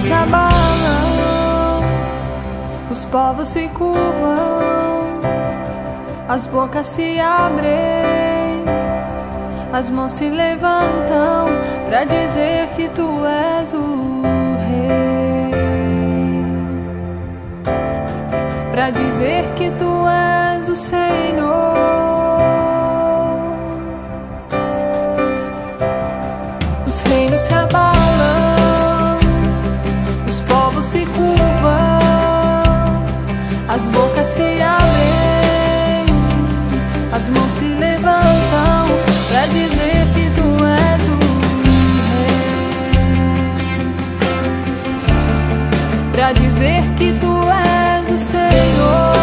Se abalam, os povos se curvam, as bocas se abrem, as mãos se levantam pra dizer que tu és o Rei, pra dizer que tu és o Senhor. Os reinos se abalam, os povos se curvam, as bocas se abrem, as mãos se levantam pra dizer que tu és o Rei, pra dizer que tu és o Senhor.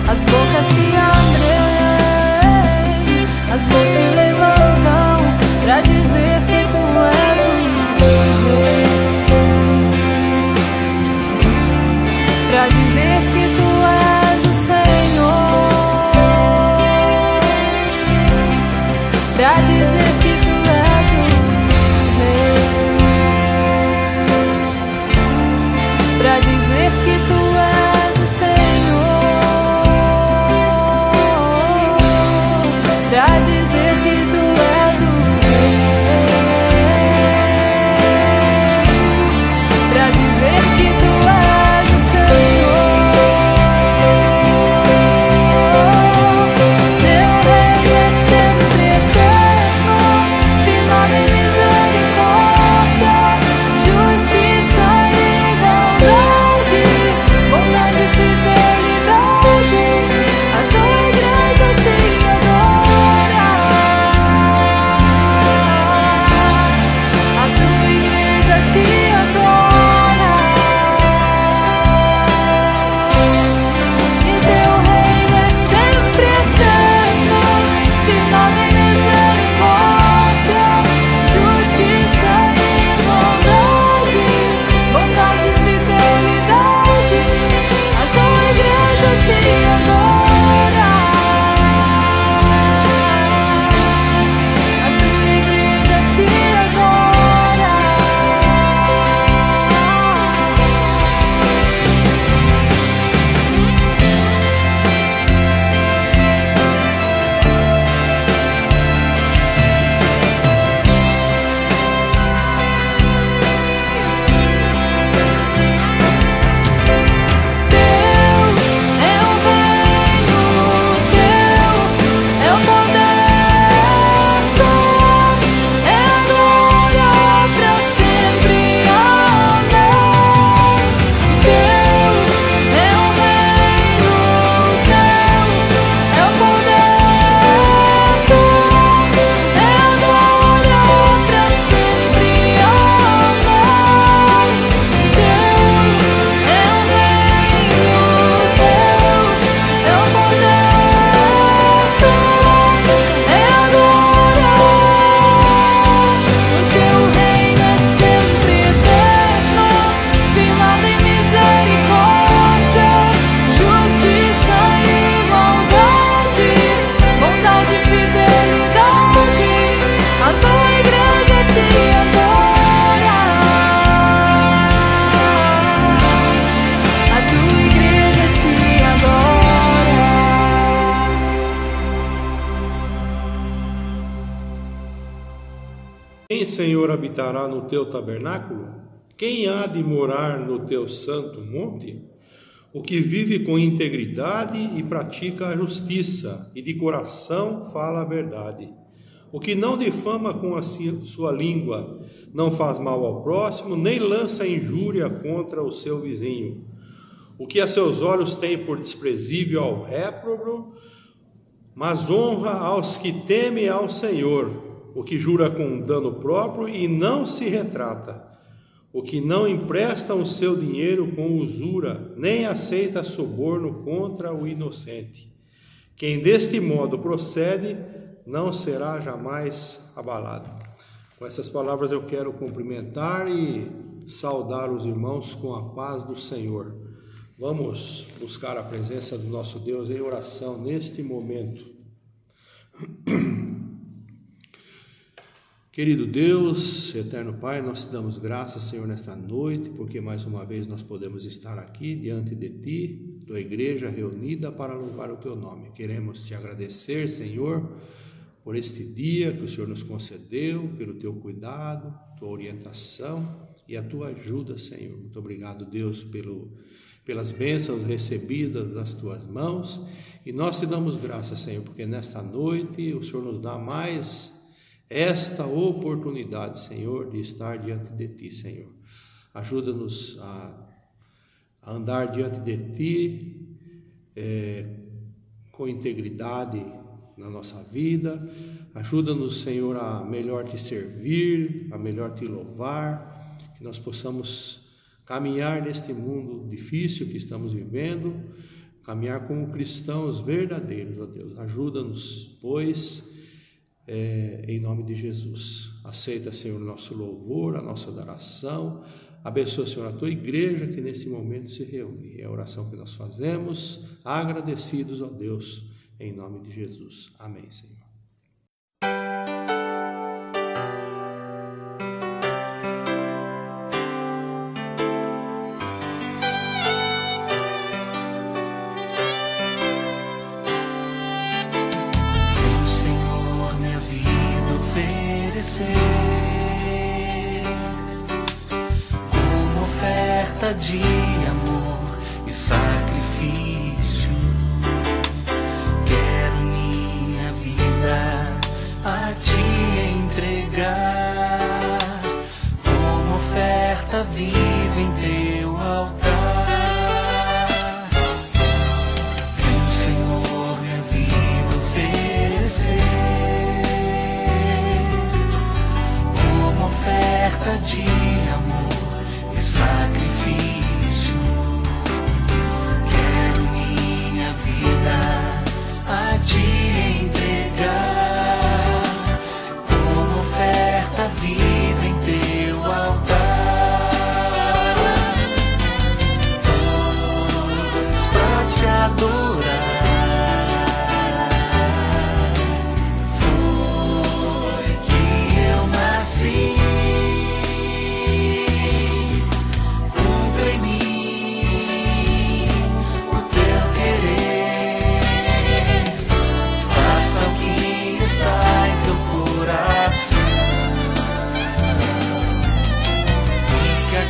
As bocas se abrem, as mãos se levantam pra dizer que tu és o Rei, pra dizer que tu és o Senhor, pra dizer que tu és o Rei, pra dizer que tu és o Senhor. Senhor, habitará no teu tabernáculo? Quem há de morar no teu santo monte? O que vive com integridade e pratica a justiça, e de coração fala a verdade. O que não difama com a sua língua, não faz mal ao próximo, nem lança injúria contra o seu vizinho. O que a seus olhos tem por desprezível ao réprobo, mas honra aos que temem ao Senhor. O que jura com dano próprio e não se retrata. O que não empresta o seu dinheiro com usura, nem aceita suborno contra o inocente. Quem deste modo procede, não será jamais abalado. Com essas palavras eu quero cumprimentar e saudar os irmãos com a paz do Senhor. Vamos buscar a presença do nosso Deus em oração neste momento. Querido Deus, eterno Pai, nós te damos graças, Senhor, nesta noite, porque mais uma vez nós podemos estar aqui diante de Ti, tua igreja reunida para louvar o Teu nome. Queremos Te agradecer, Senhor, por este dia que o Senhor nos concedeu, pelo Teu cuidado, Tua orientação e a Tua ajuda, Senhor. Muito obrigado, Deus, pelas bênçãos recebidas das Tuas mãos, e nós Te damos graças, Senhor, porque nesta noite o Senhor nos dá mais esta oportunidade, Senhor, de estar diante de Ti, Senhor. Ajuda-nos a andar diante de Ti com integridade na nossa vida. Ajuda-nos, Senhor, a melhor Te servir, a melhor Te louvar, que nós possamos caminhar neste mundo difícil que estamos vivendo, caminhar como cristãos verdadeiros, ó Deus. Ajuda-nos, pois, em nome de Jesus. Aceita, Senhor, o nosso louvor, a nossa adoração. Abençoa, Senhor, a Tua igreja que nesse momento se reúne. É a oração que nós fazemos, agradecidos, ó Deus, em nome de Jesus. Amém, Senhor. Como oferta de amor e sacrifício, quero minha vida a Te entregar, como oferta viva em Teu altar. Quero, Senhor, minha vida oferecer, oferta de amor e sacrifício. Quero minha vida a Te entregar, como oferta viva em Teu altar. Pois pra Te adorar foi que eu nasci.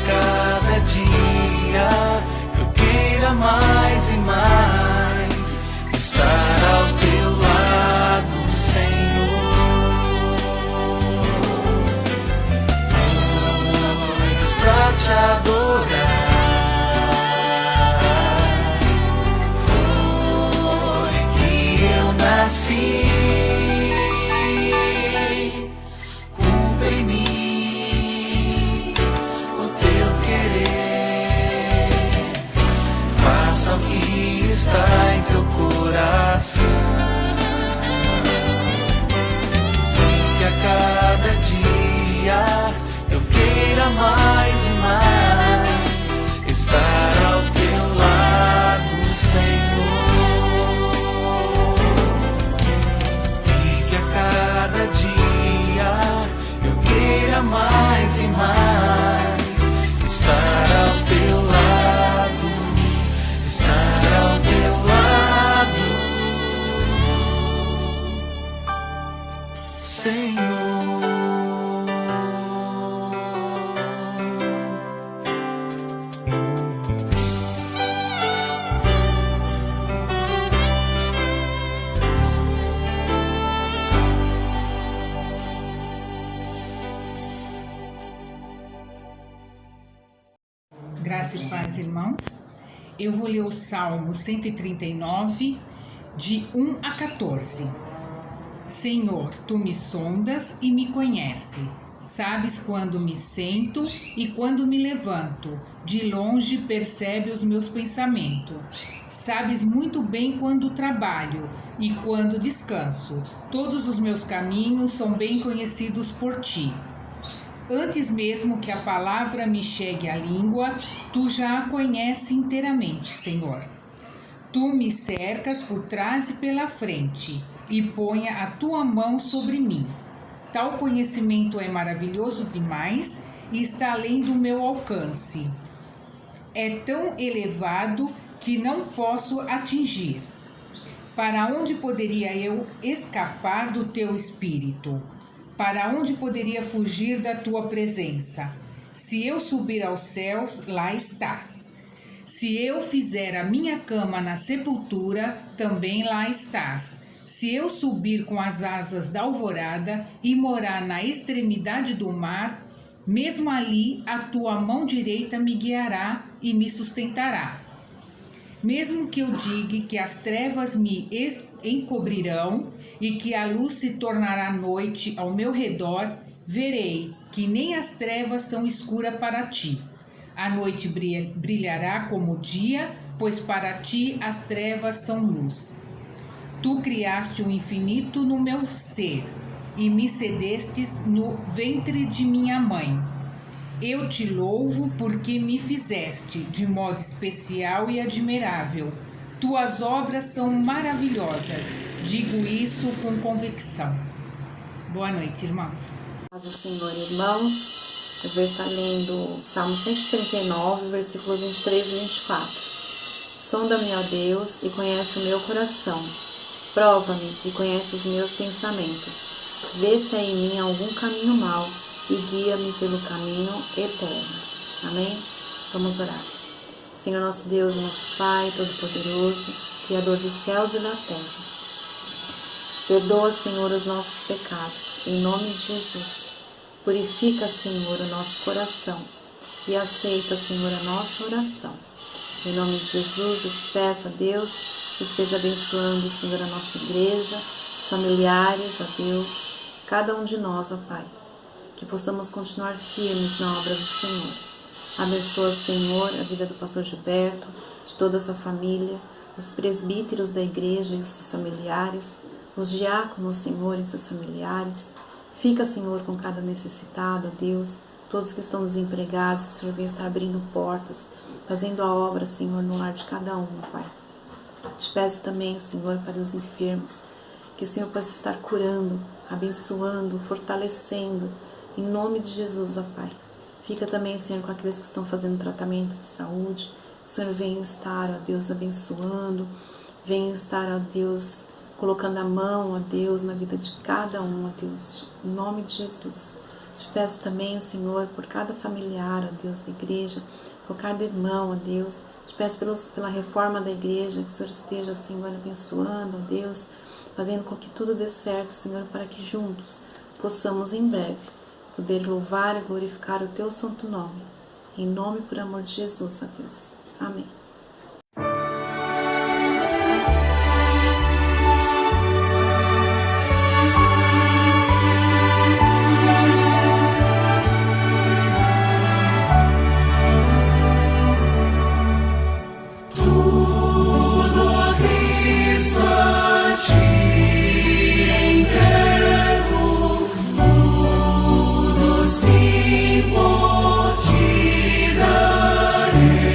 Cada dia eu queira mais e mais estar ao Teu lado, Senhor. Pois pra Te adorar foi que eu nasci. Está em Teu coração, que a cada dia eu queira mais e mais estar ao Teu lado, Senhor, e que a cada dia eu queira mais e mais estar ao Teu lado, estar ao Teu lado, Senhor. Graça e paz, irmãos. Eu vou ler o Salmo 139, de 1 a 14. Senhor, tu me sondas e me conheces. Sabes quando me sento e quando me levanto. De longe percebe os meus pensamentos. Sabes muito bem quando trabalho e quando descanso. Todos os meus caminhos são bem conhecidos por ti. Antes mesmo que a palavra me chegue à língua, tu já a conheces inteiramente, Senhor. Tu me cercas por trás e pela frente, e ponha a tua mão sobre mim. Tal conhecimento é maravilhoso demais e está além do meu alcance. É tão elevado que não posso atingir. Para onde poderia eu escapar do teu espírito? Para onde poderia fugir da tua presença? Se eu subir aos céus, lá estás. Se eu fizer a minha cama na sepultura, também lá estás. Se eu subir com as asas da alvorada e morar na extremidade do mar, mesmo ali a tua mão direita me guiará e me sustentará. Mesmo que eu diga que as trevas me encobrirão e que a luz se tornará noite ao meu redor, verei que nem as trevas são escuras para ti. A noite brilhará como o dia, pois para ti as trevas são luz. Tu criaste o infinito no meu ser e me cedestes no ventre de minha mãe. Eu te louvo porque me fizeste de modo especial e admirável. Tuas obras são maravilhosas. Digo isso com convicção. Boa noite, irmãos. Paz do Senhor, irmãos. Eu vou estar lendo o Salmo 139, versículos 23 e 24. Sonda-me, ó Deus, e conhece o meu coração. Prova-me e conhece os meus pensamentos. Vê se há em mim algum caminho mau e guia-me pelo caminho eterno. Amém? Vamos orar. Senhor nosso Deus, nosso Pai Todo-Poderoso, Criador dos céus e da terra. Perdoa, Senhor, os nossos pecados, em nome de Jesus. Purifica, Senhor, o nosso coração e aceita, Senhor, a nossa oração. Em nome de Jesus, eu te peço, ó Deus, que esteja abençoando, Senhor, a nossa igreja, os familiares, ó Deus, cada um de nós, ó Pai. Que possamos continuar firmes na obra do Senhor. Abençoa, Senhor, a vida do pastor Gilberto, de toda a sua família, os presbíteros da igreja e os seus familiares, os diáconos, Senhor, e seus familiares. Fica, Senhor, com cada necessitado, ó Deus, todos que estão desempregados, que o Senhor venha estar abrindo portas, fazendo a obra, Senhor, no lar de cada um, ó Pai. Te peço também, Senhor, para os enfermos, que o Senhor possa estar curando, abençoando, fortalecendo, em nome de Jesus, ó Pai. Fica também, Senhor, com aqueles que estão fazendo tratamento de saúde. O Senhor venha estar, ó Deus, abençoando. Venha estar, ó Deus, colocando a mão, ó Deus, na vida de cada um, ó Deus. Em nome de Jesus. Te peço também, Senhor, por cada familiar, ó Deus, da igreja. Por cada irmão, ó Deus. Te peço pela reforma da igreja, que o Senhor esteja, Senhor, abençoando, ó Deus. Fazendo com que tudo dê certo, Senhor, para que juntos possamos, em breve, poder louvar e glorificar o teu santo nome. Em nome e por amor de Jesus, ó Deus. Amém. Sim, por ti darei.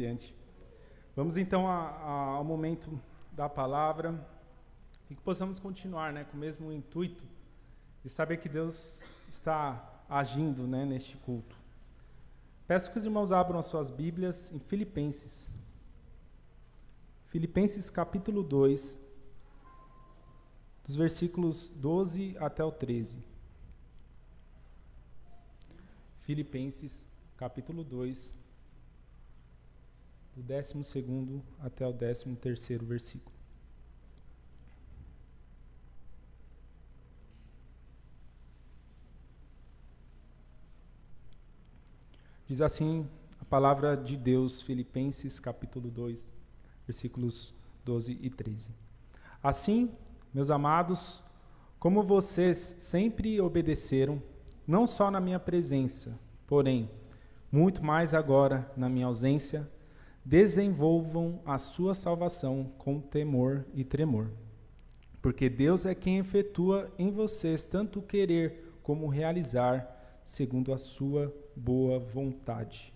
Diante. Vamos então ao momento da palavra e que possamos continuar, né, com o mesmo intuito de saber que Deus está agindo, né, neste culto. Peço que os irmãos abram as suas Bíblias em Filipenses. Filipenses capítulo 2, dos versículos 12 até o 13. Filipenses capítulo 2, do 12º até o 13º versículo. Diz assim a palavra de Deus, Filipenses capítulo 2, versículos 12 e 13. Assim, meus amados, como vocês sempre obedeceram, não só na minha presença, porém, muito mais agora na minha ausência, desenvolvam a sua salvação com temor e tremor. Porque Deus é quem efetua em vocês tanto o querer como o realizar, segundo a sua boa vontade.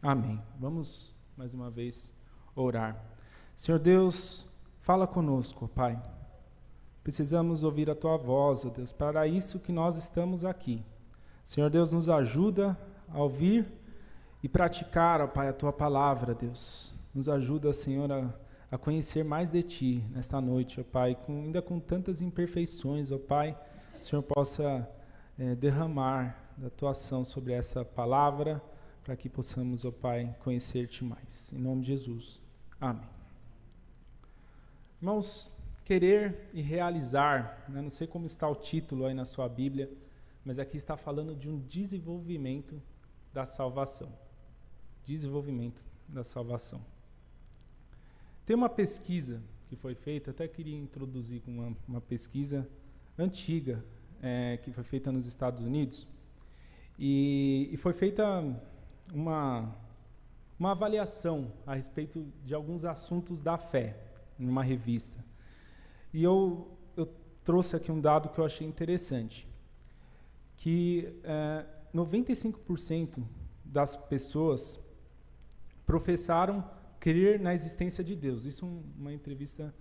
Amém. Vamos mais uma vez orar. Senhor Deus, fala conosco, Pai. Precisamos ouvir a Tua voz, ó Deus, para isso que nós estamos aqui. Senhor Deus, nos ajuda a ouvir e praticar, ó Pai, a Tua palavra, Deus. Nos ajuda, Senhor, a conhecer mais de Ti nesta noite, ó Pai, ainda com tantas imperfeições, ó Pai, o Senhor possa derramar da Tua ação sobre essa palavra, para que possamos, ó Pai, conhecer-Te mais. Em nome de Jesus. Amém. Irmãos, querer e realizar, né? Não sei como está o título aí na sua Bíblia, mas aqui está falando de um desenvolvimento da salvação. Desenvolvimento da salvação. Tem uma pesquisa que foi feita, até queria introduzir com uma pesquisa antiga, que foi feita nos Estados Unidos, e foi feita uma avaliação a respeito de alguns assuntos da fé, numa revista. E eu trouxe aqui um dado que eu achei interessante, que 95% das pessoas professaram crer na existência de Deus. Isso uma entrevista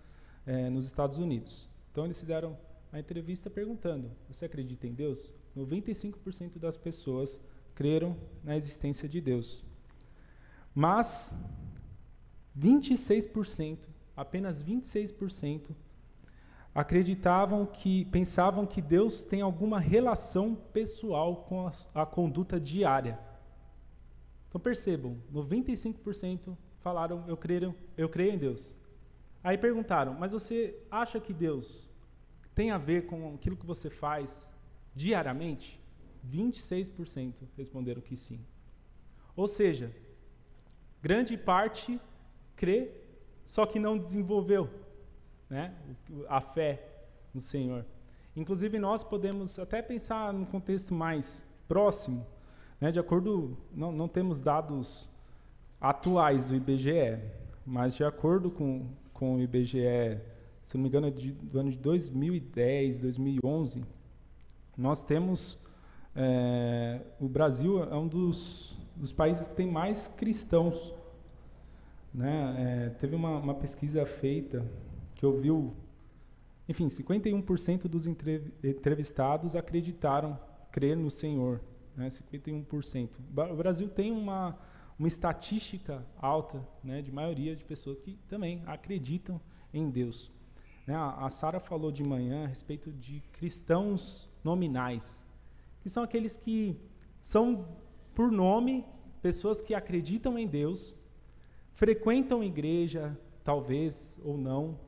nos Estados Unidos. Então eles fizeram a entrevista perguntando: você acredita em Deus? 95% das pessoas creram na existência de Deus. Mas 26%, apenas 26%, pensavam que Deus tem alguma relação pessoal com a conduta diária. Então percebam, 95% falaram: eu creio em Deus. Aí perguntaram: mas você acha que Deus tem a ver com aquilo que você faz diariamente? 26% responderam que sim. Ou seja, grande parte crê, só que não desenvolveu, né, a fé no Senhor. Inclusive nós podemos até pensar num contexto mais próximo, né, de acordo, não temos dados atuais do IBGE, mas de acordo com o IBGE, se não me engano, do ano de 2010, 2011, nós temos, o Brasil é um dos países que tem mais cristãos, né? Teve uma pesquisa feita que ouviu, enfim, 51% dos entrevistados acreditaram crer no Senhor, né? 51%. O Brasil tem uma estatística alta, né, de maioria de pessoas que também acreditam em Deus. Né? A Sara falou de manhã a respeito de cristãos nominais, que são aqueles que são, por nome, pessoas que acreditam em Deus, frequentam igreja, talvez ou não,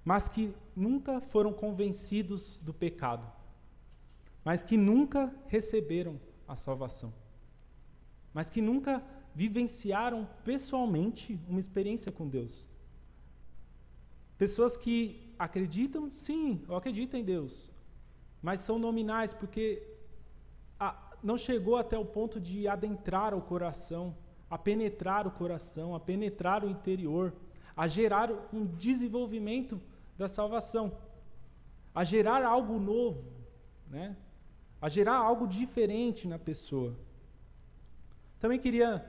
mas que nunca foram convencidos do pecado, mas que nunca receberam a salvação, mas que nunca vivenciaram pessoalmente uma experiência com Deus. Pessoas que acreditam, sim, eu acredito em Deus, mas são nominais porque não chegou até o ponto de adentrar o coração, a penetrar o coração, a penetrar o interior, a gerar um desenvolvimento da salvação, a gerar algo novo, né? A gerar algo diferente na pessoa. Também queria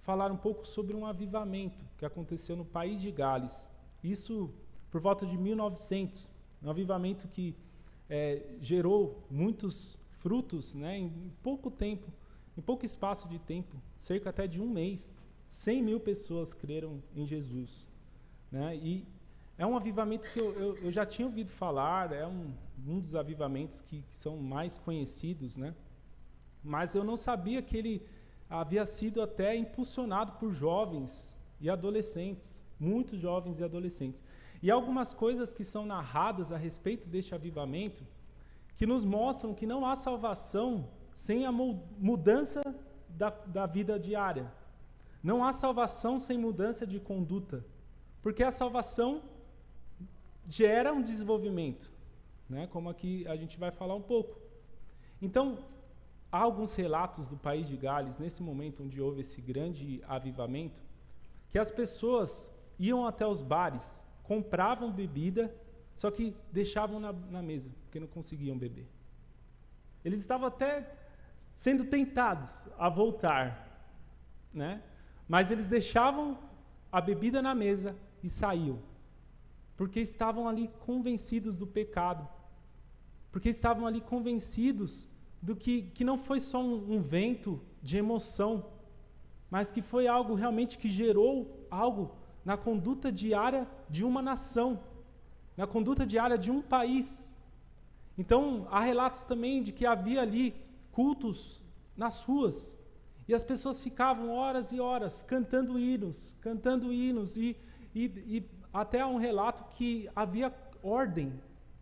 falar um pouco sobre um avivamento que aconteceu no país de Gales. Isso por volta de 1900, um avivamento que gerou muitos frutos, né, em pouco tempo, em pouco espaço de tempo, cerca até de um mês, 100 mil pessoas creram em Jesus, né? E é um avivamento que eu já tinha ouvido falar, é um dos avivamentos que são mais conhecidos, né? Mas eu não sabia que ele havia sido até impulsionado por jovens e adolescentes, muitos jovens e adolescentes. E algumas coisas que são narradas a respeito deste avivamento, que nos mostram que não há salvação sem a mudança da vida diária. Não há salvação sem mudança de conduta, porque a salvação gera um desenvolvimento, né? Como aqui a gente vai falar um pouco. Então, há alguns relatos do país de Gales, nesse momento onde houve esse grande avivamento, que as pessoas iam até os bares, compravam bebida, só que deixavam na mesa, porque não conseguiam beber. Eles estavam até sendo tentados a voltar, né? Mas eles deixavam a bebida na mesa e saíam, porque estavam ali convencidos do pecado, porque estavam ali convencidos do que não foi só um vento de emoção, mas que foi algo realmente que gerou algo na conduta diária de uma nação, na conduta diária de um país. Então, há relatos também de que havia ali cultos nas ruas, e as pessoas ficavam horas e horas cantando hinos, e até há um relato que havia ordem,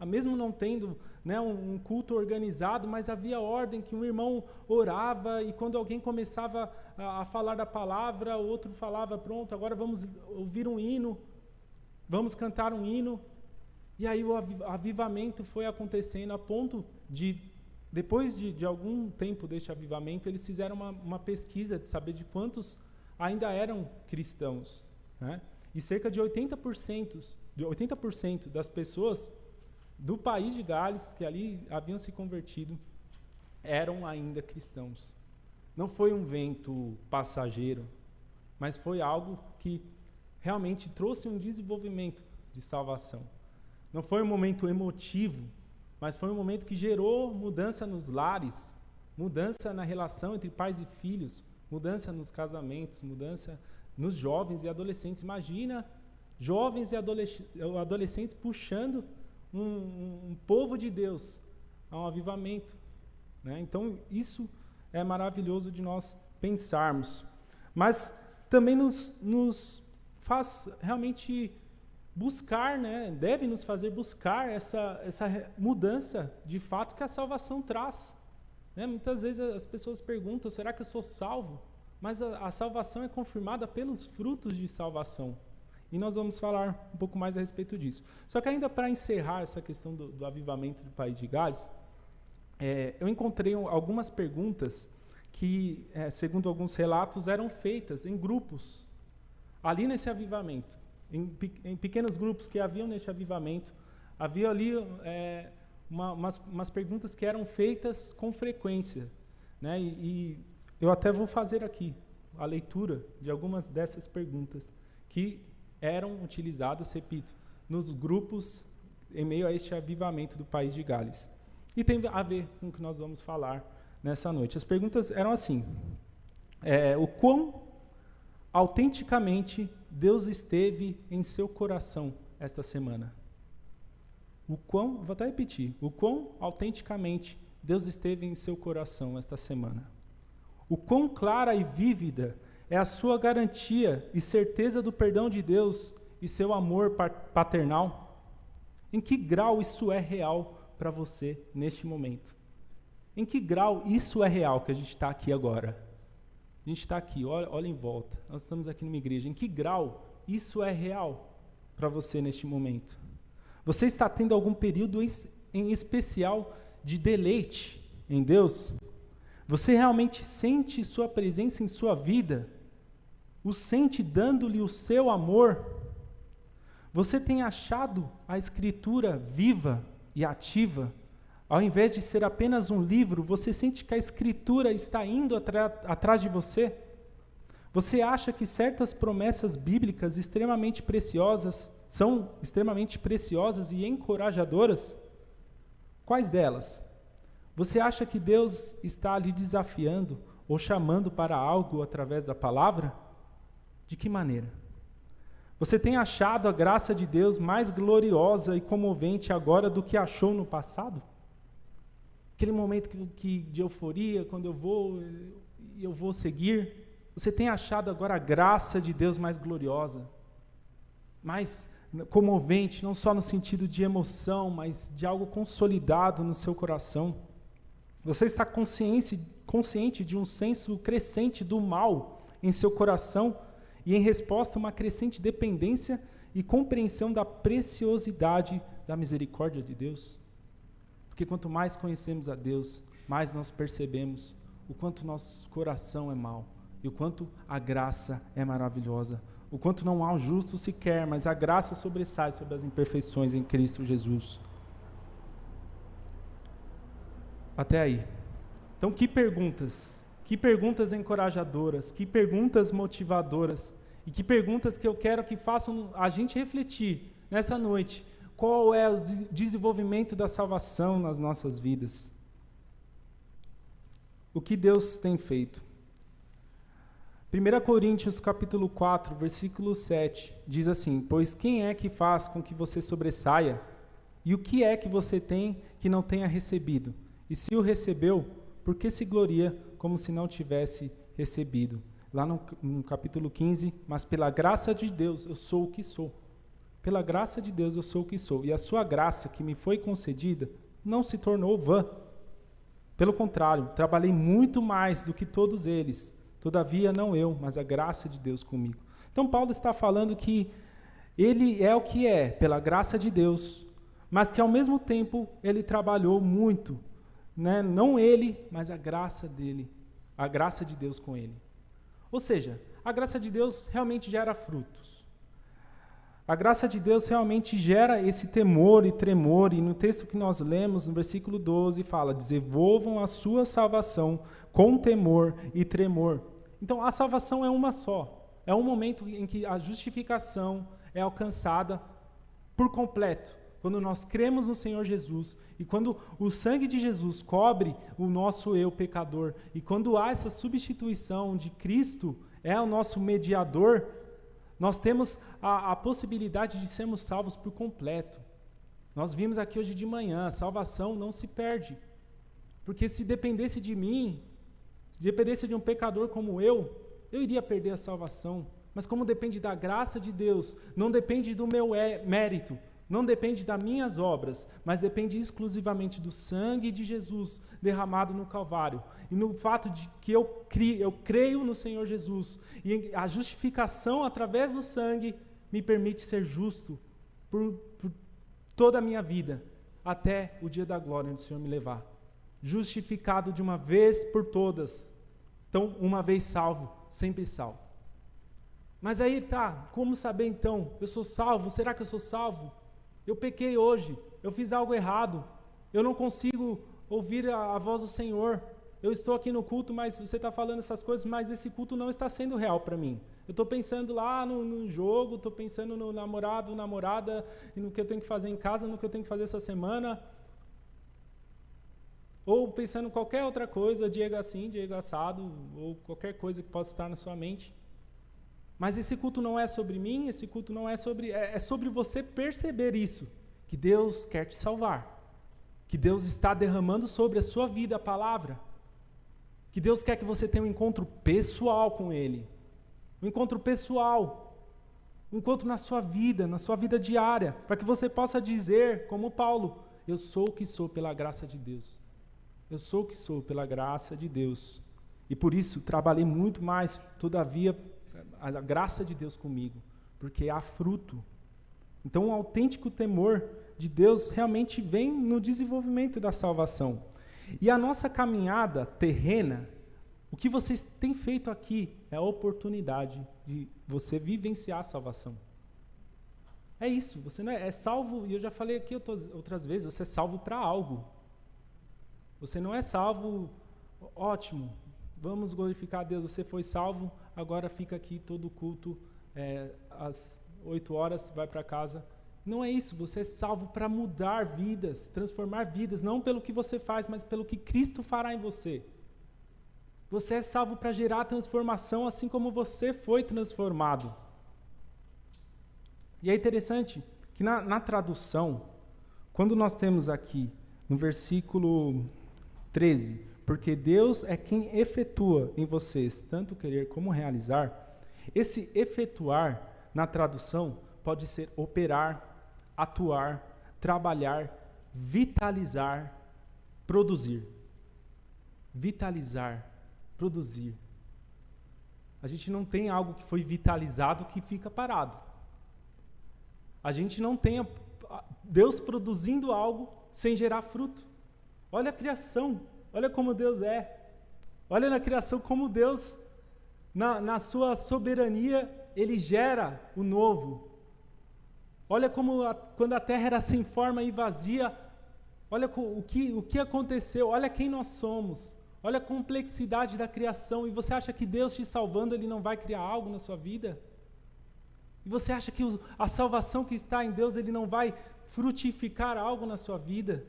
mesmo não tendo, né, um culto organizado, mas havia ordem, que um irmão orava, e quando alguém começava a falar da palavra, o outro falava, pronto, agora vamos ouvir um hino, vamos cantar um hino. E aí o avivamento foi acontecendo a ponto de, depois de algum tempo deste avivamento, eles fizeram uma pesquisa de saber de quantos ainda eram cristãos, né? E cerca de 80% das pessoas do país de Gales, que ali haviam se convertido, eram ainda cristãos. Não foi um vento passageiro, mas foi algo que realmente trouxe um desenvolvimento de salvação. Não foi um momento emotivo, mas foi um momento que gerou mudança nos lares, mudança na relação entre pais e filhos, mudança nos casamentos, mudança nos jovens e adolescentes. Imagina jovens e adolescentes puxando um povo de Deus a um avivamento, né? Então, isso é maravilhoso de nós pensarmos. Mas também nos faz realmente buscar, né? Deve nos fazer buscar essa mudança de fato que a salvação traz, né? Muitas vezes as pessoas perguntam, será que eu sou salvo? Mas a salvação é confirmada pelos frutos de salvação. E nós vamos falar um pouco mais a respeito disso. Só que ainda para encerrar essa questão do avivamento do país de Gales, eu encontrei algumas perguntas que, segundo alguns relatos, eram feitas em grupos, ali nesse avivamento, em pequenos grupos que haviam nesse avivamento. Havia ali umas perguntas que eram feitas com frequência, né? E eu até vou fazer aqui a leitura de algumas dessas perguntas que eram utilizadas, repito, nos grupos em meio a este avivamento do país de Gales. E tem a ver com o que nós vamos falar nessa noite. As perguntas eram assim: o quão autenticamente Deus esteve em seu coração esta semana? Vou até repetir: o quão autenticamente Deus esteve em seu coração esta semana? O quão clara e vívida é a sua garantia e certeza do perdão de Deus e seu amor paternal? Em que grau isso é real para você neste momento? Em que grau isso é real que a gente está aqui agora? A gente está aqui, olha em volta, nós estamos aqui numa igreja. Em que grau isso é real para você neste momento? Você está tendo algum período em especial de deleite em Deus? Você realmente sente sua presença em sua vida? O sente dando-lhe o seu amor? Você tem achado a Escritura viva e ativa? Ao invés de ser apenas um livro, você sente que a Escritura está indo atrás de você? Você acha que certas promessas bíblicas extremamente preciosas são extremamente preciosas e encorajadoras? Quais delas? Você acha que Deus está lhe desafiando ou chamando para algo através da palavra? De que maneira? Você tem achado a graça de Deus mais gloriosa e comovente agora do que achou no passado? Aquele momento de euforia, quando eu vou seguir, você tem achado agora a graça de Deus mais gloriosa, mais comovente, não só no sentido de emoção, mas de algo consolidado no seu coração. Você está consciente de um senso crescente do mal em seu coração e, em resposta, uma crescente dependência e compreensão da preciosidade da misericórdia de Deus? Porque quanto mais conhecemos a Deus, mais nós percebemos o quanto nosso coração é mau e o quanto a graça é maravilhosa, o quanto não há um justo sequer, mas a graça sobressai sobre as imperfeições em Cristo Jesus. Até aí. Então, que perguntas encorajadoras, que perguntas motivadoras e que perguntas que eu quero que façam a gente refletir nessa noite. Qual é o desenvolvimento da salvação nas nossas vidas? O que Deus tem feito? 1 Coríntios capítulo 4, versículo 7, diz assim: pois quem é que faz com que você sobressaia? E o que é que você tem que não tenha recebido? E se o recebeu, por que se gloria como se não tivesse recebido? Lá no capítulo 15, mas pela graça de Deus eu sou o que sou. Pela graça de Deus eu sou o que sou. E a sua graça que me foi concedida não se tornou vã. Pelo contrário, trabalhei muito mais do que todos eles. Todavia, não eu, mas a graça de Deus comigo. Então, Paulo está falando que ele é o que é, pela graça de Deus, mas que ao mesmo tempo ele trabalhou muito, né? Não ele, mas a graça dele, a graça de Deus com ele. Ou seja, a graça de Deus realmente gera frutos. A graça de Deus realmente gera esse temor e tremor, e no texto que nós lemos, no versículo 12, fala: desenvolvam a sua salvação com temor e tremor. Então, a salvação é uma só. É um momento em que a justificação é alcançada por completo. Quando nós cremos no Senhor Jesus, e quando o sangue de Jesus cobre o nosso eu pecador, e quando há essa substituição de Cristo, é o nosso mediador, nós temos a possibilidade de sermos salvos por completo. Nós vimos aqui hoje de manhã, a salvação não se perde. Porque se dependesse de mim, se dependesse de um pecador como eu iria perder a salvação. Mas como depende da graça de Deus, não depende do meu mérito, não depende das minhas obras, mas depende exclusivamente do sangue de Jesus derramado no Calvário. E no fato de que eu creio no Senhor Jesus, e a justificação através do sangue me permite ser justo por toda a minha vida, até o dia da glória onde o Senhor me levar. Justificado de uma vez por todas. Então, uma vez salvo, sempre salvo. Mas aí tá, como saber então? Eu sou salvo? Será que eu sou salvo? Eu pequei hoje, eu fiz algo errado, eu não consigo ouvir a voz do Senhor. Eu estou aqui no culto, mas você está falando essas coisas, mas esse culto não está sendo real para mim. Eu estou pensando lá no jogo, estou pensando no namorado, namorada, e no que eu tenho que fazer em casa, no que eu tenho que fazer essa semana. Ou pensando em qualquer outra coisa, Diego assim, Diego assado, ou qualquer coisa que possa estar na sua mente. Mas esse culto não é sobre mim, esse culto não é sobre... É sobre você perceber isso, que Deus quer te salvar, que Deus está derramando sobre a sua vida a palavra, que Deus quer que você tenha um encontro pessoal com Ele, um encontro pessoal, um encontro na sua vida diária, para que você possa dizer, como Paulo, eu sou o que sou pela graça de Deus. Eu sou o que sou pela graça de Deus. E por isso trabalhei muito mais, todavia, a graça de Deus comigo, porque há fruto. Então, um autêntico temor de Deus realmente vem no desenvolvimento da salvação. E a nossa caminhada terrena, o que vocês têm feito aqui é a oportunidade de você vivenciar a salvação. É isso, você não é salvo, e eu já falei aqui outras vezes, você é salvo para algo. Você não é salvo, ótimo, vamos glorificar a Deus, você foi salvo, agora fica aqui todo o culto, às 8 horas, vai para casa. Não é isso, você é salvo para mudar vidas, transformar vidas, não pelo que você faz, mas pelo que Cristo fará em você. Você é salvo para gerar transformação, assim como você foi transformado. E é interessante que na tradução, quando nós temos aqui, no versículo 13, porque Deus é quem efetua em vocês, tanto querer como realizar, esse efetuar, na tradução, pode ser operar, atuar, trabalhar, vitalizar, produzir. Vitalizar, produzir. A gente não tem algo que foi vitalizado que fica parado. A gente não tem Deus produzindo algo sem gerar fruto. Olha a criação, olha como Deus é. Olha na criação como Deus, na sua soberania, Ele gera o novo. Olha como quando a terra era sem forma e vazia, olha o que aconteceu, olha quem nós somos, olha a complexidade da criação. E você acha que Deus te salvando, Ele não vai criar algo na sua vida? E você acha que a salvação que está em Deus, Ele não vai frutificar algo na sua vida?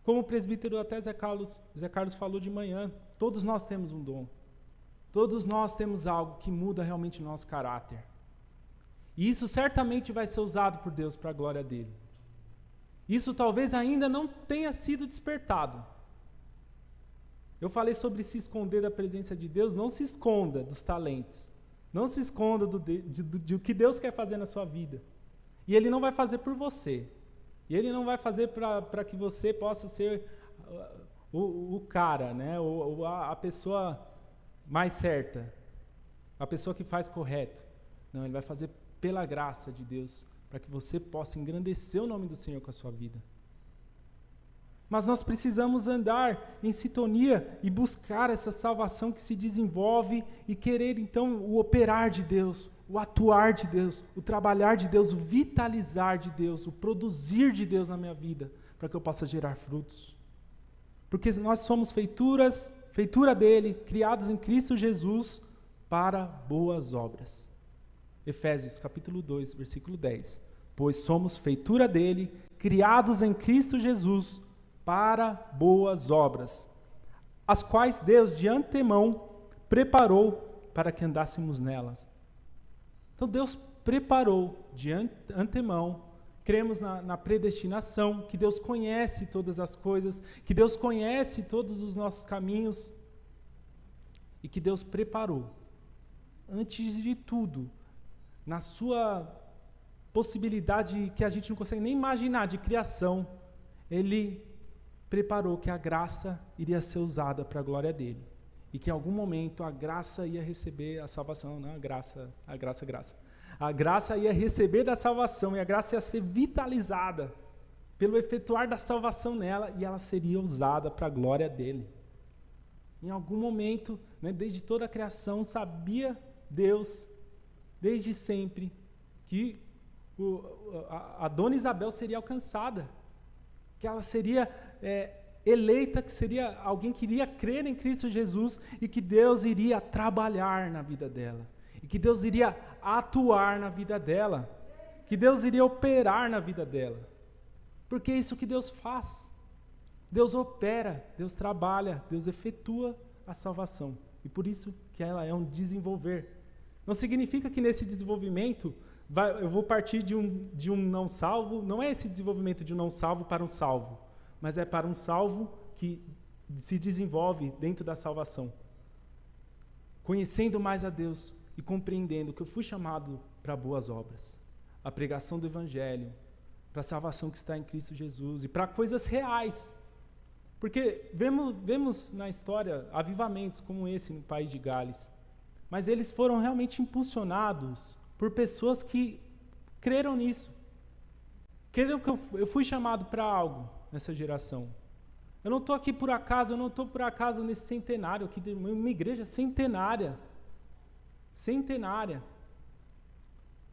Como o presbítero até Zé Carlos falou de manhã, todos nós temos um dom. Todos nós temos algo que muda realmente o nosso caráter. E isso certamente vai ser usado por Deus para a glória dEle. Isso talvez ainda não tenha sido despertado. Eu falei sobre se esconder da presença de Deus. Não se esconda dos talentos. Não se esconda do que Deus quer fazer na sua vida. E Ele não vai fazer por você. E Ele não vai fazer para que você possa ser o cara, né? A pessoa mais certa. A pessoa que faz correto. Não, Ele vai fazer pela graça de Deus, para que você possa engrandecer o nome do Senhor com a sua vida. Mas nós precisamos andar em sintonia e buscar essa salvação que se desenvolve e querer então o operar de Deus, o atuar de Deus, o trabalhar de Deus, o vitalizar de Deus, o produzir de Deus na minha vida, para que eu possa gerar frutos. Porque nós somos feitura dele, criados em Cristo Jesus para boas obras. Efésios capítulo 2, versículo 10. Pois somos feitura dele, criados em Cristo Jesus para boas obras, as quais Deus de antemão preparou para que andássemos nelas. Então Deus preparou de antemão, cremos na predestinação, que Deus conhece todas as coisas, que Deus conhece todos os nossos caminhos, e que Deus preparou, antes de tudo, na sua possibilidade que a gente não consegue nem imaginar de criação, Ele preparou que a graça iria ser usada para a glória dEle. E que em algum momento a graça ia receber a salvação, não a graça. A graça ia receber da salvação e a graça ia ser vitalizada pelo efetuar da salvação nela e ela seria usada para a glória dEle. Em algum momento, né, desde toda a criação, sabia Deus, desde sempre, que a dona Isabel seria alcançada, que ela seria eleita, que seria alguém que iria crer em Cristo Jesus e que Deus iria trabalhar na vida dela, e que Deus iria atuar na vida dela, que Deus iria operar na vida dela, porque é isso que Deus faz. Deus opera, Deus trabalha, Deus efetua a salvação, e por isso que ela é um desenvolver. Não significa que nesse desenvolvimento eu vou partir de um não salvo, não é esse desenvolvimento de um não salvo para um salvo, mas é para um salvo que se desenvolve dentro da salvação, conhecendo mais a Deus e compreendendo que eu fui chamado para boas obras, a pregação do Evangelho, para a salvação que está em Cristo Jesus e para coisas reais. Porque vemos na história avivamentos como esse no país de Gales, mas eles foram realmente impulsionados por pessoas que creram nisso. Creram que eu fui chamado para algo nessa geração. Eu não estou aqui por acaso, eu não estou por acaso nesse centenário aqui, uma igreja centenária.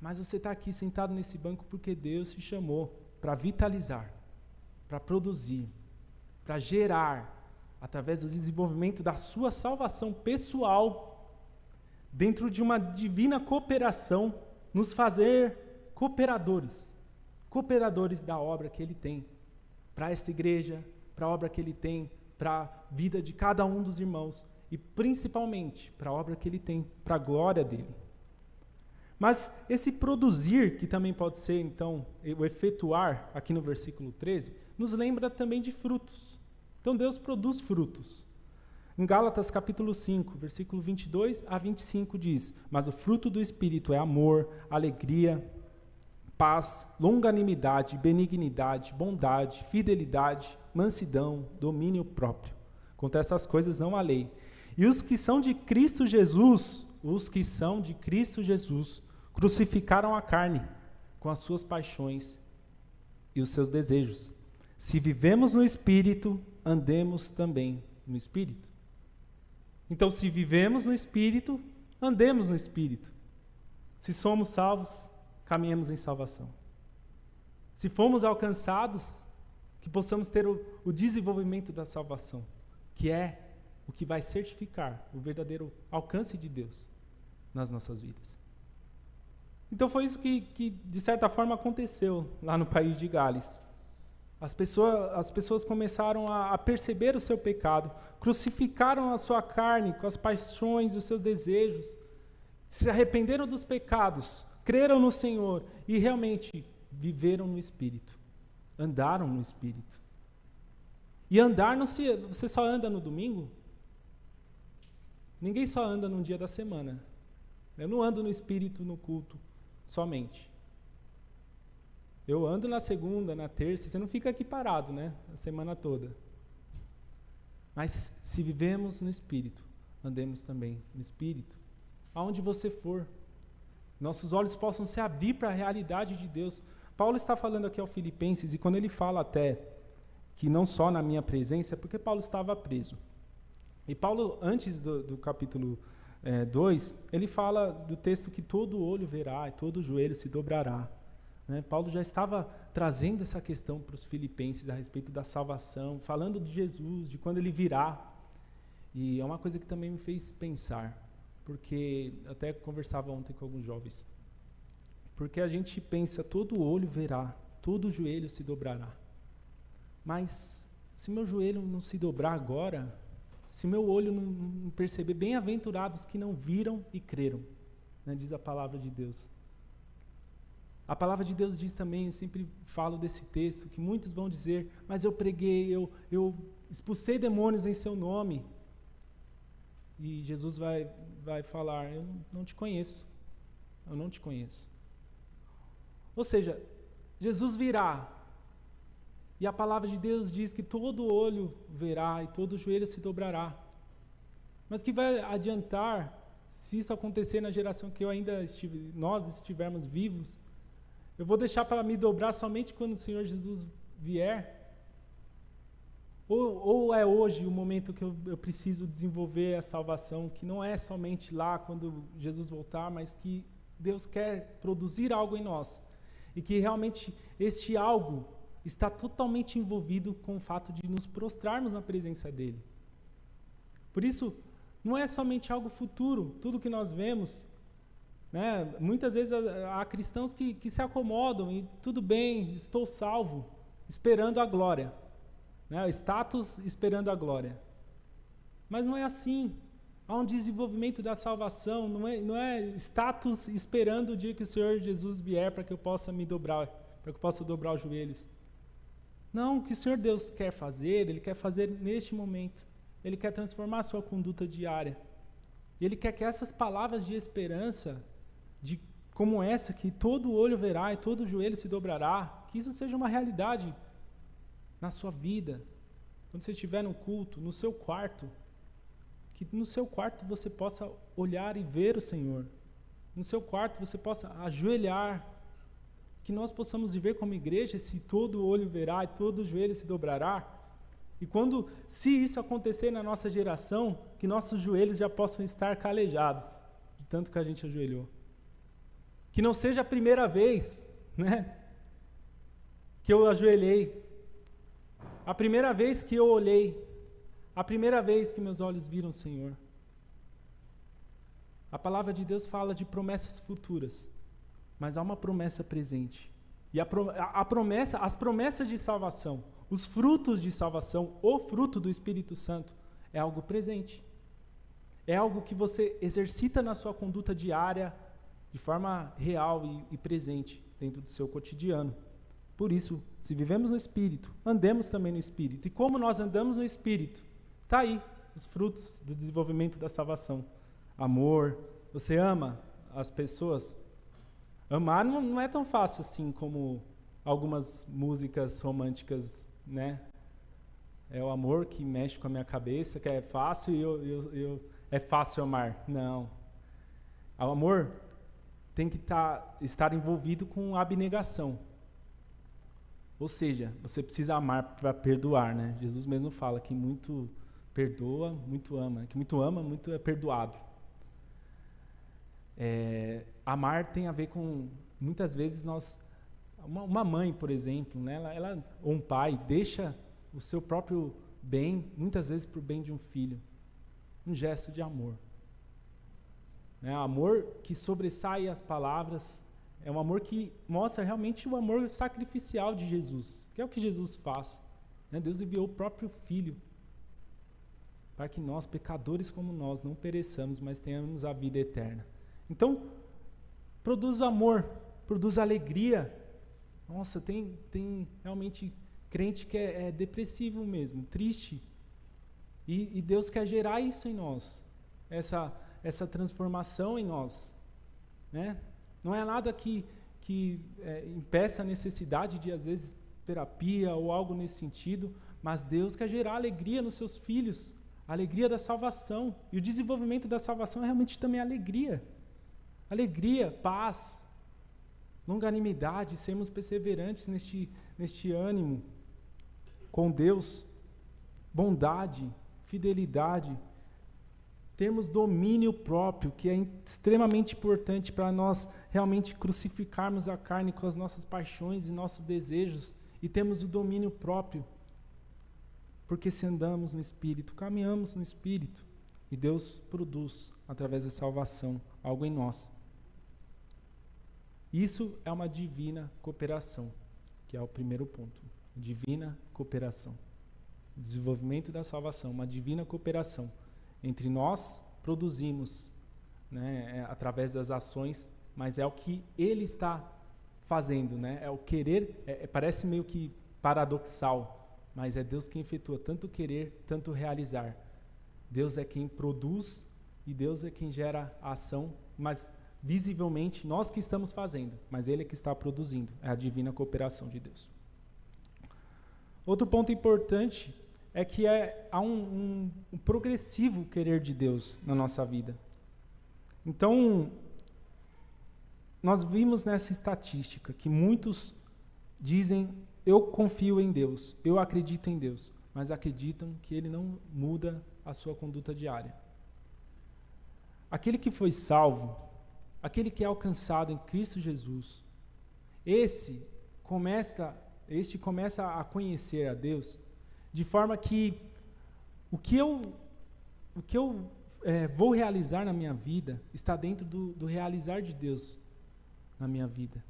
Mas você está aqui sentado nesse banco porque Deus te chamou para vitalizar, para produzir, para gerar através do desenvolvimento da sua salvação pessoal, dentro de uma divina cooperação, nos fazer cooperadores da obra que Ele tem para esta igreja, para a obra que Ele tem para a vida de cada um dos irmãos e principalmente para a obra que Ele tem para a glória dEle. Mas esse produzir, que também pode ser então o efetuar aqui no versículo 13, nos lembra também de frutos. Então Deus produz frutos. Em Gálatas capítulo 5, versículo 22 a 25 diz: mas o fruto do Espírito é amor, alegria, paz, longanimidade, benignidade, bondade, fidelidade, mansidão, domínio próprio. Contra essas coisas não há lei. E os que são de Cristo Jesus, crucificaram a carne com as suas paixões e os seus desejos. Se vivemos no Espírito, andemos também no Espírito. Então, se vivemos no Espírito, andemos no Espírito. Se somos salvos, caminhemos em salvação. Se fomos alcançados, que possamos ter o desenvolvimento da salvação, que é o que vai certificar o verdadeiro alcance de Deus nas nossas vidas. Então foi isso que de certa forma aconteceu lá no país de Gales. As pessoas começaram a perceber o seu pecado, crucificaram a sua carne com as paixões e os seus desejos, se arrependeram dos pecados, creram no Senhor e realmente viveram no Espírito, andaram no Espírito. E andar, você só anda no domingo? Ninguém só anda num dia da semana. Eu não ando no Espírito no culto somente. Eu ando na segunda, na terça, você não fica aqui parado, né? A semana toda. Mas se vivemos no Espírito, andemos também no Espírito. Aonde você for, nossos olhos possam se abrir para a realidade de Deus. Paulo está falando aqui ao Filipenses, e quando ele fala até que não só na minha presença, é porque Paulo estava preso. E Paulo, antes do capítulo 2, ele fala do texto que todo olho verá e todo joelho se dobrará. Né? Paulo já estava trazendo essa questão para os filipenses a respeito da salvação, falando de Jesus, de quando ele virá. E é uma coisa que também me fez pensar, porque até conversava ontem com alguns jovens. Porque a gente pensa, todo olho verá, todo joelho se dobrará. Mas se meu joelho não se dobrar agora, se meu olho não perceber, bem-aventurados que não viram e creram, né, diz a palavra de Deus. A palavra de Deus diz também, eu sempre falo desse texto, que muitos vão dizer, mas eu preguei, eu expulsei demônios em seu nome. E Jesus vai falar, eu não te conheço, eu não te conheço. Ou seja, Jesus virá, e a palavra de Deus diz que todo olho verá e todo joelho se dobrará. Mas que vai adiantar, se isso acontecer na geração que nós estivermos vivos, eu vou deixar para me dobrar somente quando o Senhor Jesus vier? Ou é hoje o momento que eu preciso desenvolver a salvação, que não é somente lá quando Jesus voltar, mas que Deus quer produzir algo em nós. E que realmente este algo está totalmente envolvido com o fato de nos prostrarmos na presença dEle. Por isso, não é somente algo futuro, tudo que nós vemos, né? Muitas vezes há cristãos que se acomodam e tudo bem, estou salvo, esperando a glória, né? Status esperando a glória. Mas não é assim. Há um desenvolvimento da salvação, não é status esperando o dia que o Senhor Jesus vier para que eu possa me dobrar, para que eu possa dobrar os joelhos. Não, o que o Senhor Deus quer fazer, Ele quer fazer neste momento. Ele quer transformar a sua conduta diária. E Ele quer que essas palavras de esperança, como essa, que todo olho verá e todo joelho se dobrará, que isso seja uma realidade na sua vida. Quando você estiver no culto, no seu quarto, que no seu quarto você possa olhar e ver o Senhor. No seu quarto você possa ajoelhar, que nós possamos viver como igreja, se todo olho verá e todo joelho se dobrará. E se isso acontecer na nossa geração, que nossos joelhos já possam estar calejados, de tanto que a gente ajoelhou. Que não seja a primeira vez, né, que eu ajoelhei. A primeira vez que eu olhei a primeira vez que meus olhos viram o Senhor. A palavra de Deus fala de promessas futuras, mas há uma promessa presente. E as promessas de salvação, os frutos de salvação, o fruto do Espírito Santo, é algo presente. É algo que você exercita na sua conduta diária, de forma real e presente, dentro do seu cotidiano. Por isso, se vivemos no Espírito, andemos também no Espírito. E como nós andamos no Espírito, está aí os frutos do desenvolvimento da salvação. Amor, você ama as pessoas. Amar não é tão fácil assim como algumas músicas românticas, né? É o amor que mexe com a minha cabeça, que é fácil e é fácil amar. Não. O amor tem que estar envolvido com abnegação. Ou seja, você precisa amar para perdoar, né? Jesus mesmo fala que muito perdoa, muito ama. Que muito ama, muito é perdoado. Amar tem a ver com, muitas vezes uma mãe, por exemplo, né, ou um pai, deixa o seu próprio bem, muitas vezes por bem de um filho. Um gesto de amor. Amor que sobressai as palavras, é um amor que mostra realmente o amor sacrificial de Jesus, que é o que Jesus faz. Deus enviou o próprio Filho para que nós, pecadores como nós, não pereçamos, mas tenhamos a vida eterna. Então, produz amor, produz alegria. Nossa, tem realmente crente que é depressivo mesmo, triste. E Deus quer gerar isso em nós, essa transformação em nós. Né? Não é nada que impeça a necessidade de, às vezes, terapia ou algo nesse sentido, mas Deus quer gerar alegria nos seus filhos, a alegria da salvação. E o desenvolvimento da salvação é realmente também alegria. Alegria, paz, longanimidade, sermos perseverantes neste ânimo com Deus, bondade, fidelidade, termos domínio próprio, que é extremamente importante para nós realmente crucificarmos a carne com as nossas paixões e nossos desejos e termos o domínio próprio, porque se andamos no Espírito, caminhamos no Espírito e Deus produz, através da salvação, algo em nós. Isso é uma divina cooperação, que é o primeiro ponto. Divina cooperação. O desenvolvimento da salvação, uma divina cooperação. Entre nós produzimos, né, através das ações, mas é o que Ele está fazendo, né? É o querer, parece meio que paradoxal, mas é Deus quem efetua tanto querer, tanto realizar. Deus é quem produz e Deus é quem gera a ação, mas visivelmente nós que estamos fazendo, mas Ele é que está produzindo, é a divina cooperação de Deus. Outro ponto importante é que há um progressivo querer de Deus na nossa vida. Então, nós vimos nessa estatística que muitos dizem, eu confio em Deus, eu acredito em Deus, mas acreditam que Ele não muda a sua conduta diária. Aquele que foi salvo, aquele que é alcançado em Cristo Jesus, este começa a conhecer a Deus, de forma que o que eu vou realizar na minha vida está dentro do realizar de Deus na minha vida.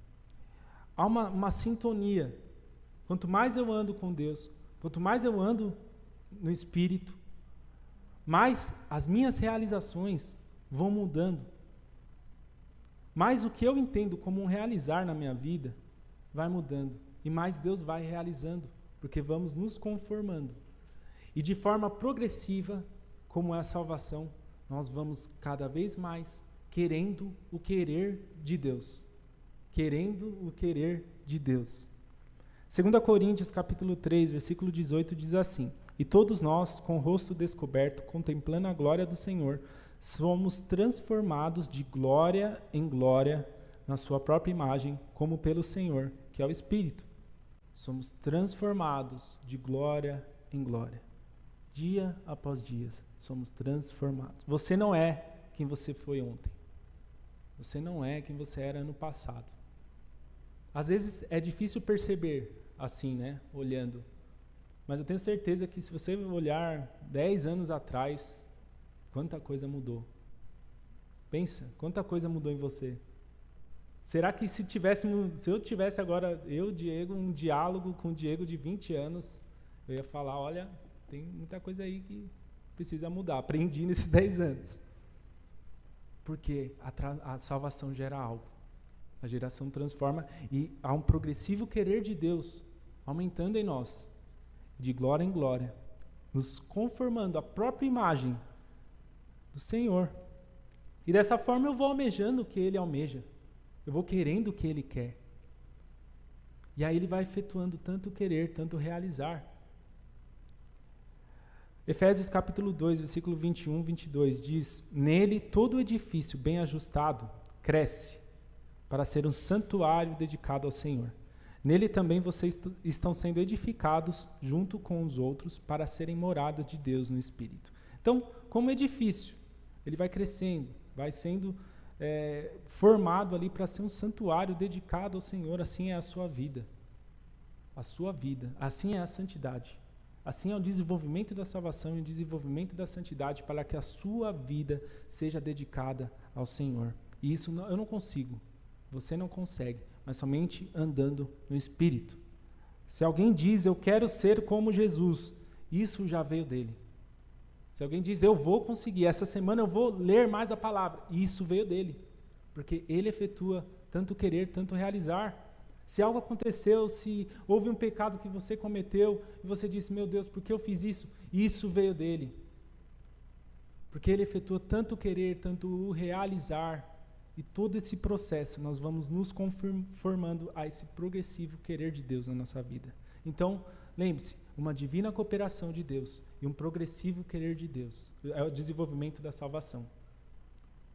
Há uma sintonia. Quanto mais eu ando com Deus, quanto mais eu ando no Espírito, mais as minhas realizações vão mudando. Mais o que eu entendo como um realizar na minha vida vai mudando. E mais Deus vai realizando, porque vamos nos conformando. E de forma progressiva, como é a salvação, nós vamos cada vez mais querendo o querer de Deus. Querendo o querer de Deus. 2 Coríntios capítulo 3, versículo 18 diz assim: E todos nós, com o rosto descoberto, contemplando a glória do Senhor, somos transformados de glória em glória na sua própria imagem, como pelo Senhor, que é o Espírito. Somos transformados de glória em glória. Dia após dia, somos transformados. Você não é quem você foi ontem. Você não é quem você era ano passado. Às vezes é difícil perceber assim, né? Olhando. Mas eu tenho certeza que se você olhar 10 anos atrás, quanta coisa mudou. Pensa, quanta coisa mudou em você. Será que se eu tivesse agora, Diego, um diálogo com o Diego de 20 anos, eu ia falar, olha, tem muita coisa aí que precisa mudar. Aprendi nesses 10 anos. Porque a salvação gera algo. A geração transforma e há um progressivo querer de Deus aumentando em nós, de glória em glória, nos conformando à própria imagem do Senhor. E dessa forma eu vou almejando o que Ele almeja. Eu vou querendo o que Ele quer. E aí Ele vai efetuando tanto querer, tanto realizar. Efésios capítulo 2, versículo 21, 22 diz: Nele todo edifício bem ajustado cresce para ser um santuário dedicado ao Senhor. Nele também vocês estão sendo edificados junto com os outros para serem morada de Deus no Espírito. Então, como edifício, ele vai crescendo, vai sendo formado ali para ser um santuário dedicado ao Senhor. Assim é a sua vida. A sua vida. Assim é a santidade. Assim é o desenvolvimento da salvação e o desenvolvimento da santidade para que a sua vida seja dedicada ao Senhor. E isso eu não consigo. Você não consegue, mas somente andando no Espírito. Se alguém diz, eu quero ser como Jesus, isso já veio dele. Se alguém diz, eu vou conseguir, essa semana eu vou ler mais a palavra, isso veio dele. Porque ele efetua tanto querer, tanto realizar. Se algo aconteceu, se houve um pecado que você cometeu, e você disse, meu Deus, por que eu fiz isso? Isso veio dele. Porque ele efetua tanto querer, tanto o realizar. E todo esse processo, nós vamos nos conformando a esse progressivo querer de Deus na nossa vida. Então, lembre-se, uma divina cooperação de Deus e um progressivo querer de Deus. É o desenvolvimento da salvação.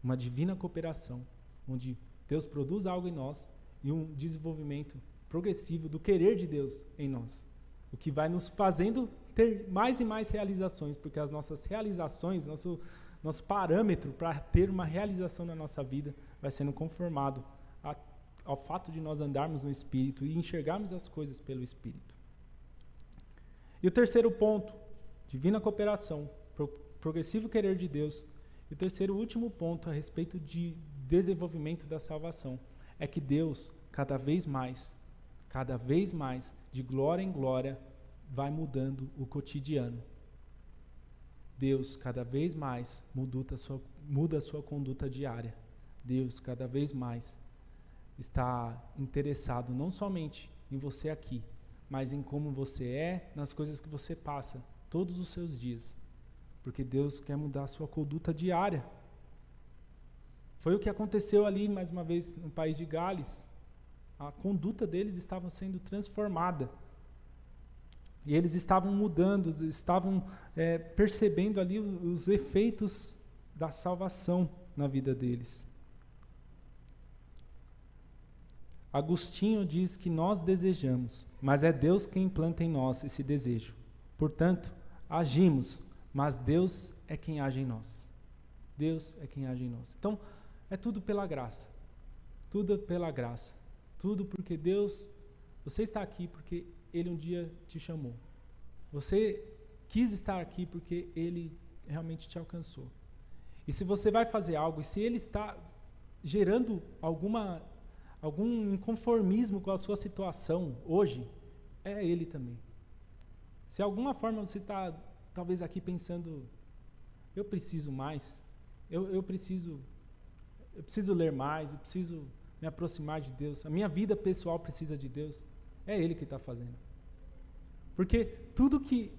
Uma divina cooperação, onde Deus produz algo em nós e um desenvolvimento progressivo do querer de Deus em nós. O que vai nos fazendo ter mais e mais realizações, porque as nossas realizações, nosso parâmetro para ter uma realização na nossa vida vai sendo conformado ao fato de nós andarmos no Espírito e enxergarmos as coisas pelo Espírito. E o terceiro ponto, divina cooperação, progressivo querer de Deus. E o terceiro e último ponto a respeito de desenvolvimento da salvação é que Deus, cada vez mais, de glória em glória, vai mudando o cotidiano. Deus, cada vez mais, muda a sua conduta diária. Deus, cada vez mais, está interessado não somente em você aqui, mas em como você é, nas coisas que você passa, todos os seus dias. Porque Deus quer mudar a sua conduta diária. Foi o que aconteceu ali, mais uma vez, no país de Gales. A conduta deles estava sendo transformada. E eles estavam mudando, estavam percebendo ali os efeitos da salvação na vida deles. Agostinho diz que nós desejamos, mas é Deus quem implanta em nós esse desejo. Portanto, agimos, mas Deus é quem age em nós. Deus é quem age em nós. Então, é tudo pela graça. Tudo pela graça. Tudo porque Deus, você está aqui porque Ele um dia te chamou. Você quis estar aqui porque Ele realmente te alcançou. E se você vai fazer algo, e se Ele está gerando algum inconformismo com a sua situação hoje, é Ele também. Se de alguma forma você está talvez aqui pensando, eu preciso mais, eu preciso ler mais, eu preciso me aproximar de Deus, a minha vida pessoal precisa de Deus, é Ele que está fazendo. Porque tudo que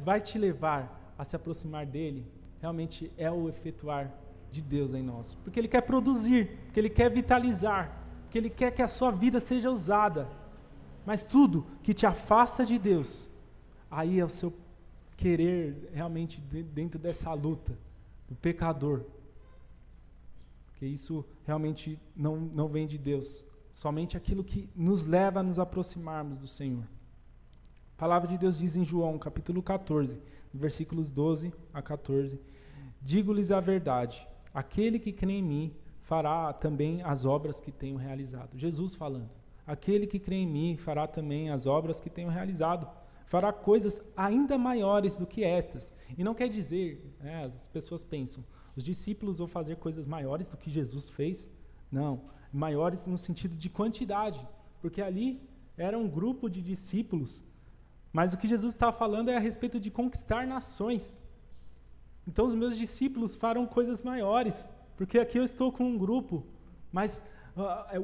vai te levar a se aproximar dEle, realmente é o efetuar de Deus em nós. Porque Ele quer produzir, porque Ele quer vitalizar, porque Ele quer que a sua vida seja usada. Mas tudo que te afasta de Deus, aí é o seu querer realmente dentro dessa luta do pecador. Porque isso realmente não vem de Deus. Somente aquilo que nos leva a nos aproximarmos do Senhor. A palavra de Deus diz em João, capítulo 14, versículos 12 a 14, digo-lhes a verdade, aquele que crê em mim fará também as obras que tenho realizado. Jesus falando, aquele que crê em mim fará também as obras que tenho realizado. fará coisas ainda maiores do que estas. E não quer dizer, as pessoas pensam, os discípulos vão fazer coisas maiores do que Jesus fez? Não, maiores no sentido de quantidade, porque ali era um grupo de discípulos, mas o que Jesus está falando é a respeito de conquistar nações. Então os meus discípulos farão coisas maiores, porque aqui eu estou com um grupo, mas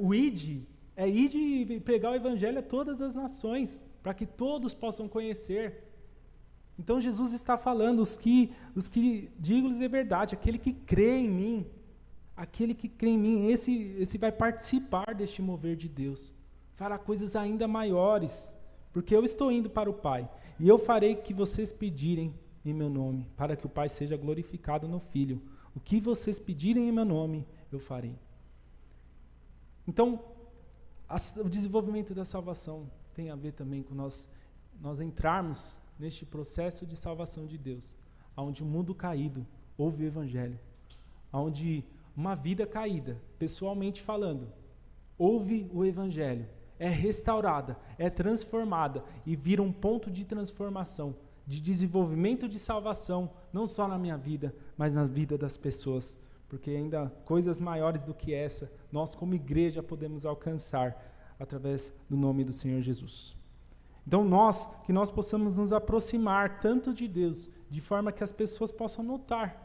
o id é id e pregar o evangelho a todas as nações, para que todos possam conhecer. Então Jesus está falando, os que digo-lhes é verdade, aquele que crê em mim, esse vai participar deste mover de Deus, fará coisas ainda maiores, porque eu estou indo para o Pai, e eu farei que vocês pedirem em meu nome, para que o Pai seja glorificado no Filho. O que vocês pedirem em meu nome, eu farei. Então, o desenvolvimento da salvação tem a ver também com nós entrarmos neste processo de salvação de Deus, onde o mundo caído ouve o Evangelho, onde uma vida caída, pessoalmente falando, ouve o Evangelho, é restaurada, é transformada e vira um ponto de transformação, de desenvolvimento de salvação, não só na minha vida, mas na vida das pessoas, porque ainda coisas maiores do que essa, nós como igreja podemos alcançar através do nome do Senhor Jesus. Então que nós possamos nos aproximar tanto de Deus, de forma que as pessoas possam notar,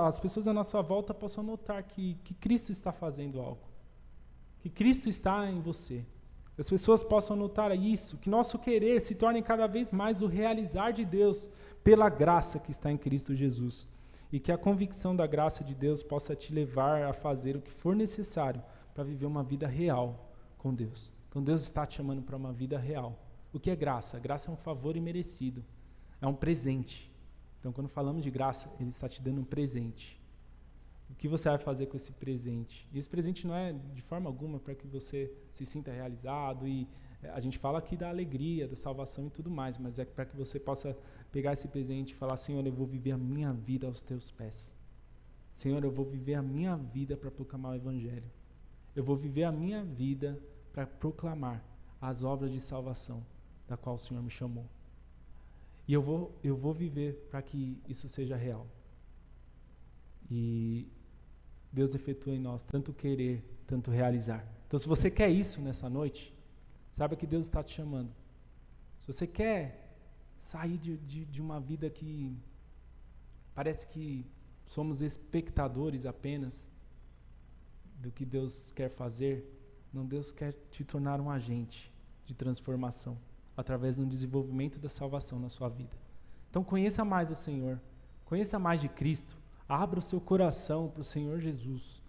as pessoas à nossa volta possam notar que Cristo está fazendo algo, que Cristo está em você. As pessoas possam notar isso, que nosso querer se torne cada vez mais o realizar de Deus pela graça que está em Cristo Jesus. E que a convicção da graça de Deus possa te levar a fazer o que for necessário para viver uma vida real com Deus. Então Deus está te chamando para uma vida real. O que é graça? Graça é um favor imerecido, é um presente. Então quando falamos de graça, Ele está te dando um presente. O que você vai fazer com esse presente? E esse presente não é de forma alguma para que você se sinta realizado, e a gente fala aqui da alegria, da salvação e tudo mais, mas é para que você possa pegar esse presente e falar: Senhor, eu vou viver a minha vida aos teus pés. Senhor, eu vou viver a minha vida para proclamar o Evangelho. Eu vou viver a minha vida para proclamar as obras de salvação da qual o Senhor me chamou. E eu vou viver para que isso seja real. E Deus efetua em nós tanto querer, tanto realizar. Então, se você quer isso nessa noite, saiba que Deus está te chamando. Se você quer sair de uma vida que parece que somos espectadores apenas do que Deus quer fazer, não, Deus quer te tornar um agente de transformação através do desenvolvimento da salvação na sua vida. Então conheça mais o Senhor, conheça mais de Cristo, abra o seu coração para o Senhor Jesus.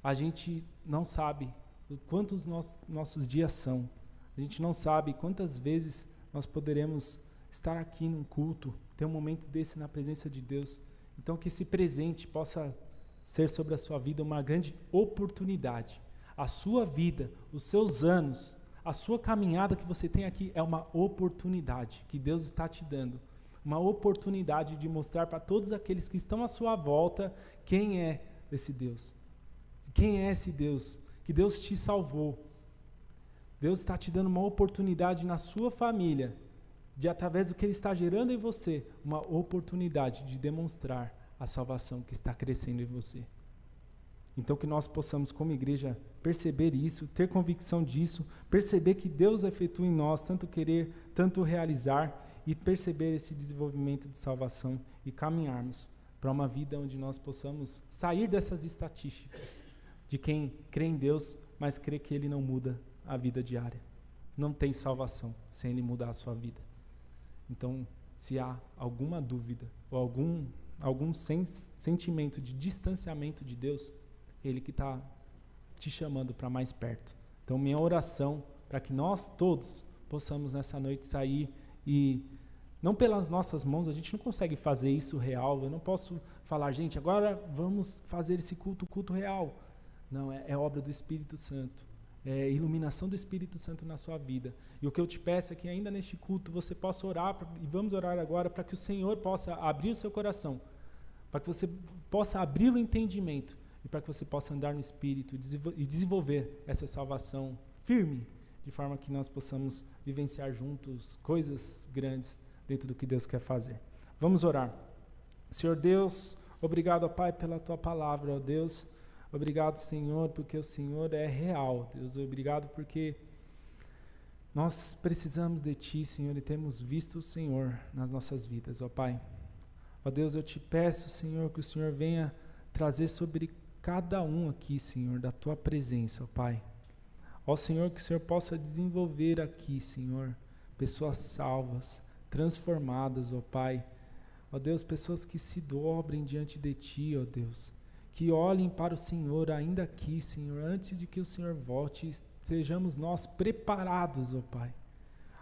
A gente não sabe quantos nossos dias são, a gente não sabe quantas vezes nós poderemos estar aqui num culto, ter um momento desse na presença de Deus. Então que esse presente possa ser sobre a sua vida uma grande oportunidade. A sua vida, os seus anos, a sua caminhada que você tem aqui é uma oportunidade que Deus está te dando. Uma oportunidade de mostrar para todos aqueles que estão à sua volta quem é esse Deus. Quem é esse Deus? Que Deus te salvou. Deus está te dando uma oportunidade na sua família, de através do que Ele está gerando em você, uma oportunidade de demonstrar a salvação que está crescendo em você. Então que nós possamos como igreja perceber isso, ter convicção disso, perceber que Deus efetua em nós tanto querer, tanto realizar, e perceber esse desenvolvimento de salvação e caminharmos para uma vida onde nós possamos sair dessas estatísticas de quem crê em Deus, mas crê que Ele não muda a vida diária. Não tem salvação sem Ele mudar a sua vida. Então, se há alguma dúvida ou algum sentimento de distanciamento de Deus, Ele que está te chamando para mais perto. Então, minha oração para que nós todos possamos nessa noite sair e não pelas nossas mãos, a gente não consegue fazer isso real. Eu não posso falar, gente, agora vamos fazer esse culto real. Não, é obra do Espírito Santo. É iluminação do Espírito Santo na sua vida. E o que eu te peço é que ainda neste culto você possa orar, e vamos orar agora para que o Senhor possa abrir o seu coração, para que você possa abrir o entendimento e para que você possa andar no Espírito e desenvolver essa salvação firme, de forma que nós possamos vivenciar juntos coisas grandes dentro do que Deus quer fazer. Vamos orar. Senhor Deus, obrigado, ó Pai, pela Tua palavra, ó Deus. Obrigado, Senhor, porque o Senhor é real, Deus. Obrigado porque nós precisamos de Ti, Senhor, e temos visto o Senhor nas nossas vidas, ó Pai. Ó Deus, eu te peço, Senhor, que o Senhor venha trazer sobre cada um aqui, Senhor, da Tua presença, ó Pai. Ó Senhor, que o Senhor possa desenvolver aqui, Senhor, pessoas salvas, transformadas, ó Pai. Ó Deus, pessoas que se dobrem diante de Ti, ó Deus. Que olhem para o Senhor ainda aqui, Senhor, antes de que o Senhor volte, sejamos nós preparados, ó Pai.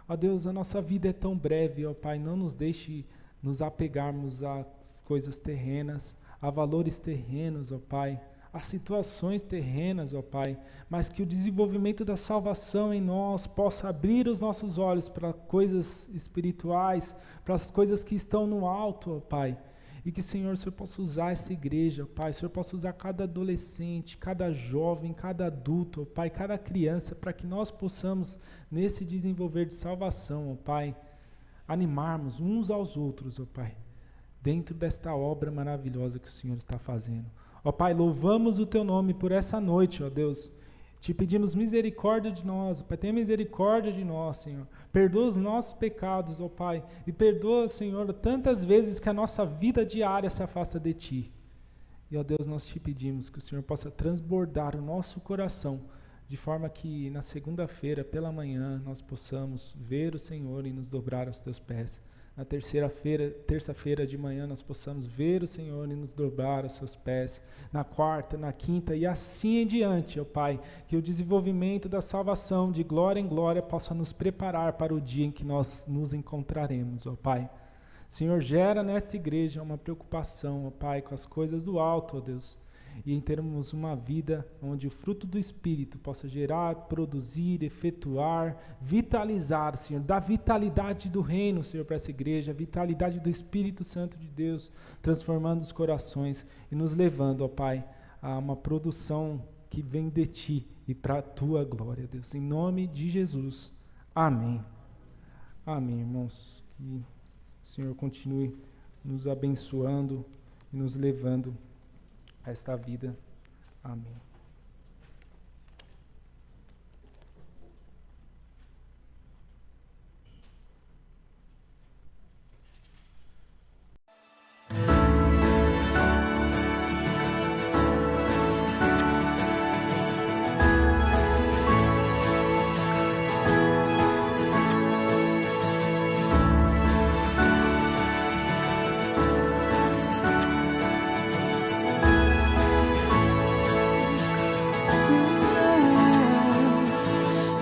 Ó Deus, a nossa vida é tão breve, ó Pai, não nos deixe nos apegarmos às coisas terrenas, a valores terrenos, ó Pai, a situações terrenas, ó Pai, mas que o desenvolvimento da salvação em nós possa abrir os nossos olhos para coisas espirituais, para as coisas que estão no alto, ó Pai. E que, Senhor, o Senhor possa usar essa igreja, Pai, o Senhor possa usar cada adolescente, cada jovem, cada adulto, Pai, cada criança, para que nós possamos, nesse desenvolver de salvação, Pai, animarmos uns aos outros, Pai, dentro desta obra maravilhosa que o Senhor está fazendo. Pai, louvamos o Teu nome por essa noite, Deus. Te pedimos misericórdia de nós, Pai, tenha misericórdia de nós, Senhor. Perdoa os nossos pecados, Pai, e perdoa, Senhor, tantas vezes que a nossa vida diária se afasta de Ti. E, Deus, nós te pedimos que o Senhor possa transbordar o nosso coração, de forma que na segunda-feira, pela manhã, nós possamos ver o Senhor e nos dobrar aos Teus pés. Na terça-feira de manhã, nós possamos ver o Senhor e nos dobrar aos seus pés. Na quarta, na quinta e assim em diante, ó Pai, que o desenvolvimento da salvação de glória em glória possa nos preparar para o dia em que nós nos encontraremos, ó Pai. Senhor, gera nesta igreja uma preocupação, ó Pai, com as coisas do alto, ó Deus, e em termos uma vida onde o fruto do Espírito possa gerar, produzir, efetuar, vitalizar, Senhor, dar vitalidade do reino, Senhor, para essa igreja, vitalidade do Espírito Santo de Deus, transformando os corações e nos levando, ó Pai, a uma produção que vem de Ti e para a Tua glória, Deus. Em nome de Jesus. Amém. Amém, irmãos. Que o Senhor continue nos abençoando e nos levando a esta vida. Amém.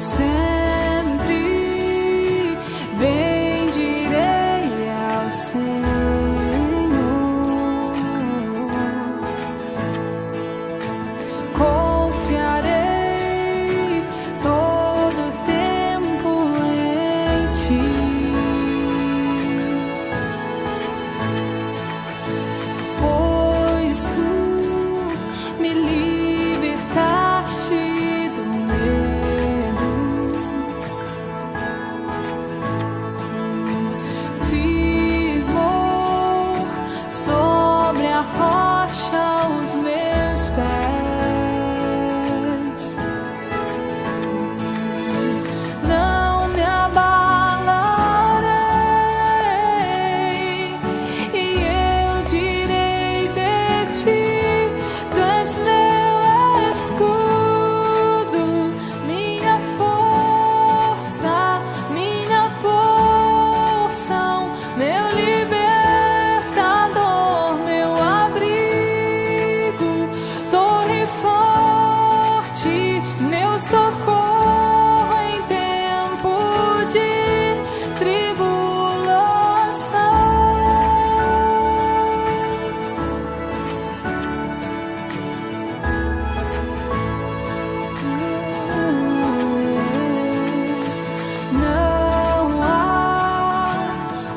Sempre bendirei ao Senhor, confiarei todo o tempo em Ti, pois Tu me libertaste do medo. Firmou sobre a rocha os meus pés. Não me abalarei, e eu direi de Ti: Tu és meu escudo, minha força, minha porção, meu libertador, meu abrigo, torre forte, meu socorro em tempo de tribulação. Não há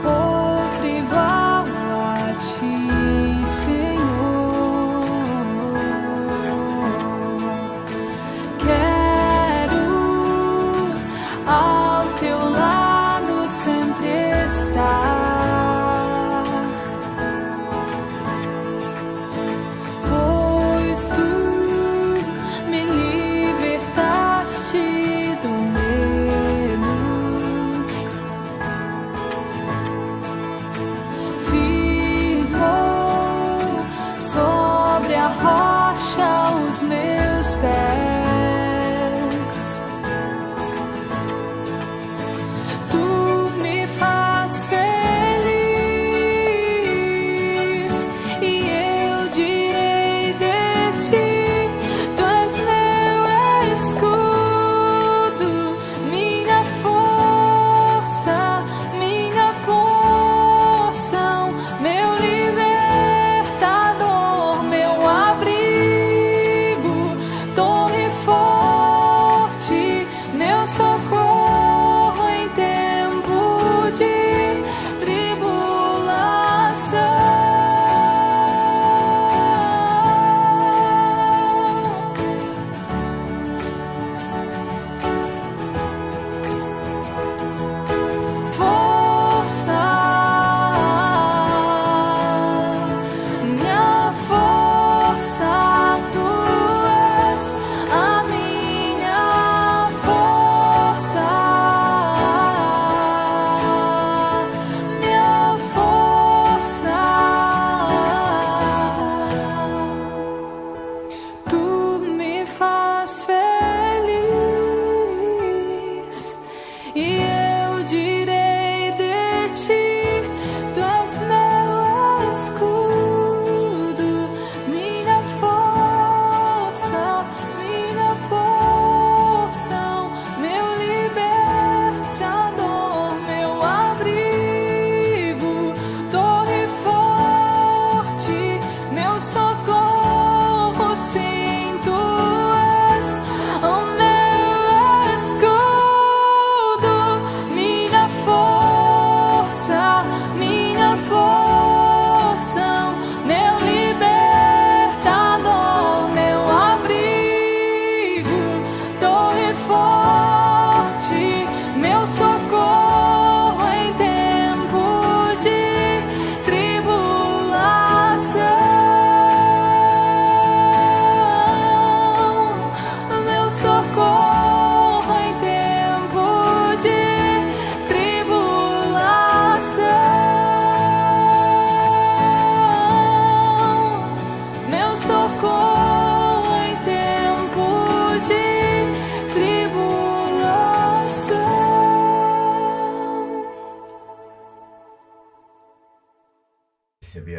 outro igual a Ti, Senhor. Quero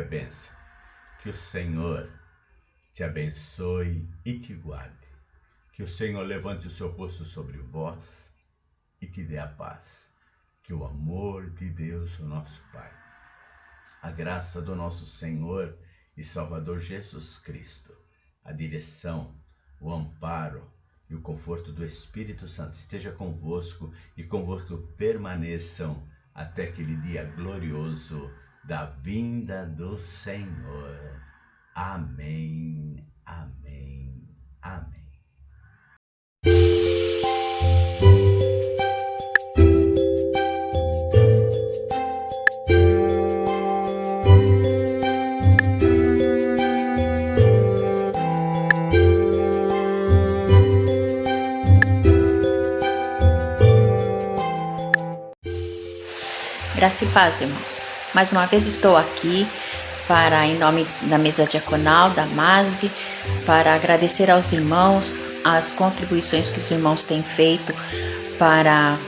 bênção. Que o Senhor te abençoe e te guarde. Que o Senhor levante o seu rosto sobre vós e te dê a paz. Que o amor de Deus, o nosso Pai, a graça do nosso Senhor e Salvador Jesus Cristo, a direção, o amparo e o conforto do Espírito Santo esteja convosco e convosco permaneçam até aquele dia glorioso da vinda do Senhor. Amém, amém, amém. Graça e paz, irmãos. Mais uma vez estou aqui em nome da mesa diaconal, da MASD, para agradecer aos irmãos as contribuições que os irmãos têm feito para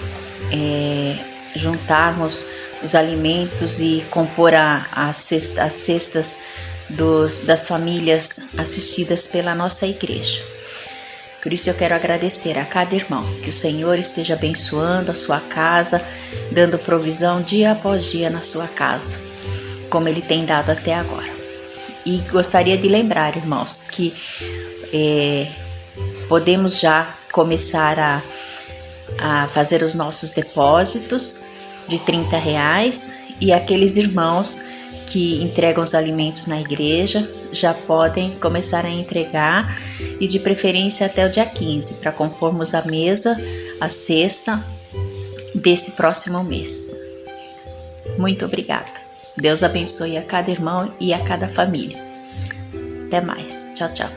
juntarmos os alimentos e compor as cestas das famílias assistidas pela nossa igreja. Por isso eu quero agradecer a cada irmão, que o Senhor esteja abençoando a sua casa, dando provisão dia após dia na sua casa, como Ele tem dado até agora. E gostaria de lembrar, irmãos, que podemos já começar a fazer os nossos depósitos de R$30 e aqueles irmãos que entregam os alimentos na igreja já podem começar a entregar e de preferência até o dia 15 para compormos a mesa, a cesta desse próximo mês. Muito obrigada. Deus abençoe a cada irmão e a cada família. Até mais. Tchau, tchau.